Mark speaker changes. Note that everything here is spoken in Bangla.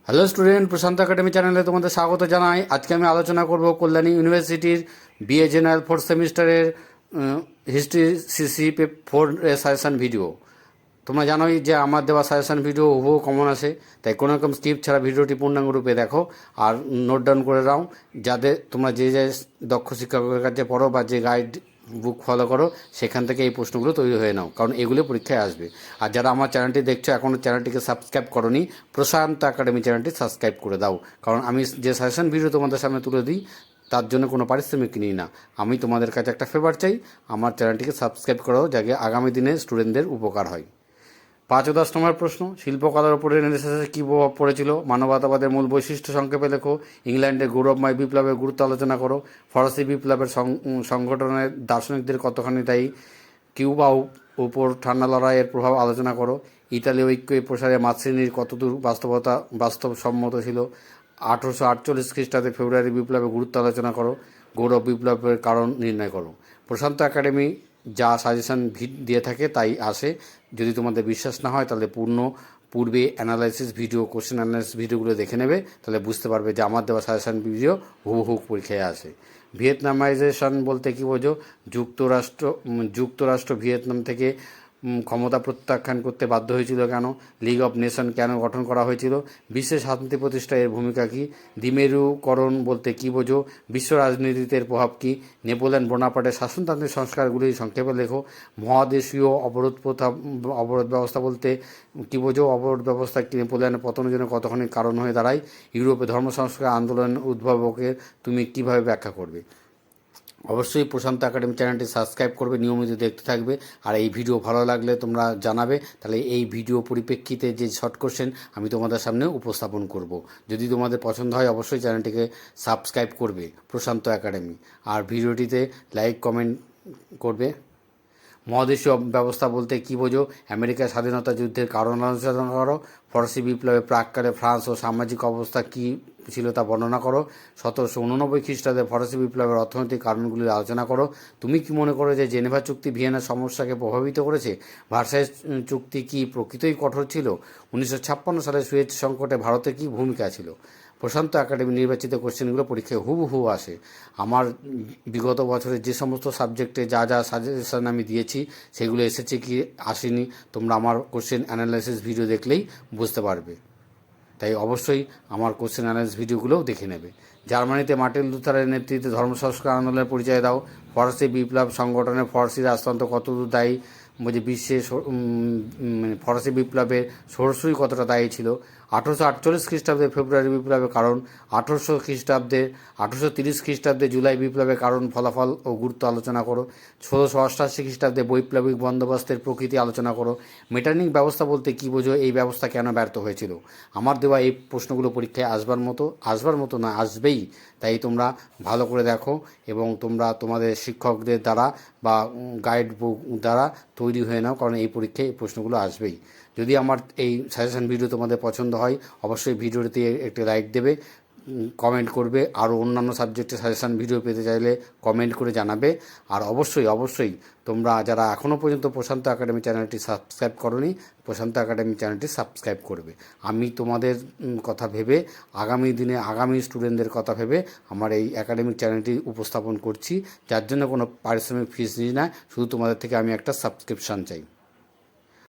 Speaker 1: হ্যালো স্টুডেন্ট, প্রশান্ত একাডেমি চ্যানেলে তোমাদের স্বাগত জানাই। আজকে আমি আলোচনা করব কল্যাণী ইউনিভার্সিটির বিএ জেনারেল ফোর্থ সেমিস্টারের হিস্ট্রি সিসি 4 সাজেশান ভিডিও। তোমরা জানোই যে আমার দেওয়া সাজেশান ভিডিও হুবহু কমন আসে, তাই কোনো রকম স্কিপ ছাড়া ভিডিওটি পূর্ণাঙ্গরূপে দেখো আর নোট ডাউন করে নাও, যাতে তোমরা যে দক্ষ শিক্ষকের কাছে পড়ো বা যে গাইড বুক ফলো করো সেখান থেকে এই প্রশ্নগুলো তৈরি হয়ে নাও, কারণ এগুলো পরীক্ষায় আসবে। আর যারা আমার চ্যানেলটি দেখছো এখনও চ্যানেলটিকে সাবস্ক্রাইব করোনি, প্রশান্ত একাডেমি চ্যানেলটি সাবস্ক্রাইব করে দাও, কারণ আমি যে সাজেশন ভিডিও তোমাদের সামনে তুলে দিই তার জন্য কোনো পারিশ্রমিক নিই না। আমি তোমাদের কাছে একটা ফেভার চাই, আমার চ্যানেলটিকে সাবস্ক্রাইব করো, যাতে আগামী দিনে স্টুডেন্টদের উপকার হয়। 5 ও 10 নম্বর প্রশ্ন, শিল্পকলার উপরে রেনেসাঁসের কী প্রভাব পড়েছিল? মানবতাবাদের মূল বৈশিষ্ট্য সংক্ষেপে লেখো। ইংল্যান্ডের গৌরবময় বিপ্লবের গুরুত্ব আলোচনা করো। ফরাসি বিপ্লবের সংগঠনের দার্শনিকদের কতখানি দায়ী? কিউবা উপর ঠান্ডা লড়াইয়ের প্রভাব আলোচনা করো। ইতালি ঐক্য প্রসারে মাতৃশ্রেণীর কতদূর বাস্তবসম্মত ছিল? 1848 খ্রিস্টাব্দে ফেব্রুয়ারি বিপ্লবের গুরুত্ব আলোচনা করো। গৌরব বিপ্লবের কারণ নির্ণয় করো। প্রশান্ত একাডেমি যা সাজেশন দিয়ে থাকে তাই আসে। যদি তোমাদের বিশ্বাস না হয় তাহলে পূর্বে অ্যানালাইসিস ভিডিও, কোশ্চেন অ্যানালাইসিস ভিডিওগুলো দেখে নেবে, তাহলে বুঝতে পারবে যে আমার দেওয়া সাজেশন ভিডিও হুবহু পরীক্ষায় আসে। ভিয়েতনামাইজেশন বলতে কী বোঝো? যুক্তরাষ্ট্র ভিয়েতনাম থেকে ক্ষমতা প্রত্যাখ্যান করতে বাধ্য হয়েছিল কেন? লিগ অফ নেশন কেন গঠন করা হয়েছিল? বিশ্বের শান্তি প্রতিষ্ঠায় এর ভূমিকা কী? দ্বিমেরুকরণ বলতে কী বোঝো? বিশ্ব রাজনীতিতে এর প্রভাব কী? নেপোলিয়ন বোনাপার্টের শাসনতান্ত্রিক সংস্কারগুলি সংক্ষেপে লেখো। মহাদেশীয় অবরোধ ব্যবস্থা বলতে কী বোঝো? অবরোধ ব্যবস্থা কি নেপোলিয়নের পতনের জন্য কতখানি কারণ হয়ে দাঁড়ায়? ইউরোপে ধর্ম সংস্কার আন্দোলন উদ্ভাবকের তুমি কীভাবে ব্যাখ্যা করবে? অবশ্যই প্রশান্ত একাডেমি চ্যানেলটি সাবস্ক্রাইব করবে, নিয়মিত দেখতে থাকবে। আর এই ভিডিও ভালো লাগলে তোমরা জানাবে, তাহলে এই ভিডিও পরিপ্রেক্ষিতে যে শর্ট কোশ্চেন আমি তোমাদের সামনে উপস্থাপন করব। যদি তোমাদের পছন্দ হয় অবশ্যই চ্যানেলটিকে সাবস্ক্রাইব করবে প্রশান্ত একাডেমি, আর ভিডিওটিতে লাইক কমেন্ট করবে। মহাদেশীয় ব্যবস্থা বলতে কী বোঝো? আমেরিকার স্বাধীনতা যুদ্ধের কারণ আলোচনা করো। ফরাসি বিপ্লবের প্রাক্কালে ফ্রান্স ও সামাজিক অবস্থা কী ছিল তা বর্ণনা করো। 1789 খ্রিস্টাব্দে ফরাসি বিপ্লবের অর্থনৈতিক কারণগুলির আলোচনা করো। তুমি কি মনে করো যে জেনেভা চুক্তি ভিয়েনার সমস্যাকে প্রভাবিত করেছে? ভার্সাই চুক্তি কি প্রকৃতই কঠোর ছিল? 1956 সালে সুয়েজ সংকটে ভারতের কী ভূমিকা ছিল? প্রশান্ত একাডেমি নির্বাচিত কোশ্চেনগুলো পরীক্ষায় হুবহু আসে। আমার বিগত বছরে যে সমস্ত সাবজেক্টে যা যা সাজেশন আমি দিয়েছি সেগুলো এসেছে কি আসেনি তোমরা আমার কোশ্চেন অ্যানালাইসিস ভিডিও দেখলেই বুঝতে পারবে। তাই অবশ্যই আমার কোশ্চেন অ্যানালাইসিস ভিডিওগুলোও দেখে নেবে। জার্মানিতে মার্টিন লুথারের নেতৃত্বে ধর্ম সংস্কার আন্দোলনের পরিচয় দাও। ফরাসি বিপ্লব সংগঠনে ফরাসি রাজতন্ত্র কতদূর দায়ী? বলছে বিশ্বে ফরাসি বিপ্লবের সরাসরি কতটা দায়ী ছিল? 1848 খ্রিস্টাব্দে ফেব্রুয়ারি বিপ্লবের কারণ। 1830 খ্রিস্টাব্দে জুলাই বিপ্লবের কারণ, ফলাফল ও গুরুত্ব আলোচনা করো। 1688 খ্রিস্টাব্দে বৈপ্লবিক বন্দোবস্তের প্রকৃতি আলোচনা করো। মেটার্নিং ব্যবস্থা বলতে কী বোঝো? এই ব্যবস্থা কেন ব্যর্থ হয়েছিল? আমার দেওয়া এই প্রশ্নগুলো পরীক্ষায় আসবার মতো না, আসবেই। তাই তোমরা ভালো করে দেখো এবং তোমরা তোমাদের শিক্ষকদের দ্বারা বা গাইড বুক দ্বারা তৈরি হয়ে নাও, কারণ এই পরীক্ষায় এই প্রশ্নগুলো আসবেই। যদি আমার এই সাজেশন ভিডিও তোমাদের পছন্দ হয় অবশ্যই ভিডিওটিতে একটি লাইক দেবে, কমেন্ট করবে। আরও অন্যান্য সাবজেক্টে সাজেশান ভিডিও পেতে চাইলে কমেন্ট করে জানাবে। আর অবশ্যই তোমরা যারা এখনও পর্যন্ত প্রশান্ত একাডেমি চ্যানেলটি সাবস্ক্রাইব করোনি, প্রশান্ত একাডেমি চ্যানেলটি সাবস্ক্রাইব করবে। আমি তোমাদের কথা ভেবে, আগামী দিনে আগামী স্টুডেন্টদের কথা ভেবে আমার এই একাডেমিক চ্যানেলটি উপস্থাপন করছি, যার জন্য কোনো পারিশ্রমিক ফিস নিই না, শুধু তোমাদের থেকে আমি একটা সাবস্ক্রিপশান চাই।